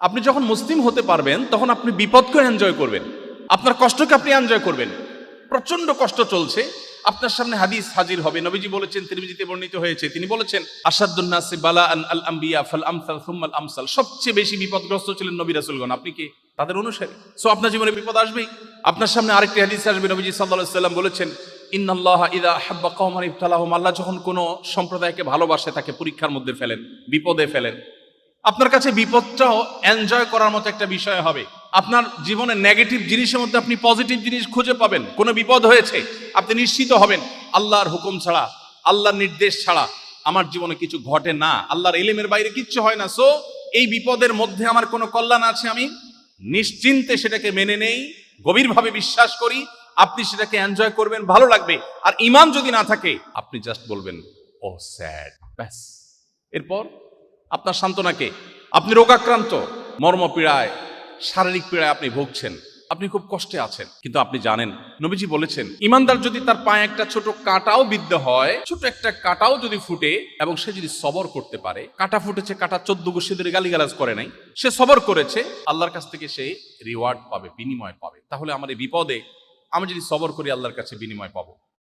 আপনি যখন মুসলিম হতে পারবেন তখন আপনি বিপদকে এনজয় করবেন, আপনার কষ্টকে আপনি এনজয় করবেন। প্রচন্ড কষ্ট চলছে, আপনার সামনে হাদিস হাজির হবে। নবীজি বলেছেন, তিরমিজিতে বর্ণিত হয়েছে, তিনি বলেছেন আশাদ্দুন নাসি বালাআন আল আমবিয়া ফাল আমসাল সুম্মাল আমসাল। সবচেয়ে বেশি বিপদগ্রস্ত ছিলেন নবী রাসূলগণ। আপনি কি তাদের অনুসারী? সো আপনার জীবনে বিপদ আসবেই। আপনার সামনে আরেকটি হাদিস আসবে, নবীজি সাল্লাল্লাহু আলাইহি সাল্লাম বলেছেন ইন্নাল্লাহা ইযা আহাব্বা কওমান ইবতালাহুম। আল্লাহ যখন কোনো সম্প্রদায়কে ভালোবাসে তাকে পরীক্ষার মধ্যে ফেলেন, বিপদে ফেলেন। আপনার কাছে বিপদটাও এনজয় করার মতো একটা বিষয় হবে। আপনার জীবনে নেগেটিভ জিনিসের মধ্যে আপনি পজিটিভ জিনিস খুঁজে পাবেন। কোনো বিপদ হয়েছে, আপনি নিশ্চিত হবেন আল্লাহর হুকুম ছাড়া, আল্লাহর নির্দেশ ছাড়া আমার জীবনে কিছু ঘটে না, আল্লাহর ইলমের বাইরে কিচ্ছু হয় না। সো এই বিপদের মধ্যে আমার কোনো কল্যাণ আছে, আমি নিশ্চিন্তে সেটাকে মেনে নেই, গভীরভাবে বিশ্বাস করি। আপনি সেটাকে এনজয় করবেন, ভালো লাগবে। আর ঈমান যদি না থাকে, আপনি জাস্ট বলবেন ও স্যাড, ব্যাস। এরপর আপনার সান্ত্বনাকে, আপনি রোগাক্রান্ত, মর্মপীড়ায়, শারীরিক পীড়ায় আপনি ভুগছেন, আপনি খুব কষ্টে আছেন, কিন্তু আপনি জানেন নবীজি বলেছেন ইমানদার যদি তার পায়ে একটা ছোট কাঁটাও বিদ্ধ হয়, ছোট একটা কাঁটাও যদি ফুটে এবং সে যদি সবর করতে পারে, কাঁটা ফুটেছে, কাঁটা 14 গোষ্ঠী ধরে গালিগালাজ করে নাই, সে সবর করেছে, আল্লাহর কাছ থেকে সে রিওয়ার্ড পাবে, বিনিময় পাবে। তাহলে আমার এই বিপদে আমি যদি সবর করি, আল্লাহর কাছে বিনিময় পাবো।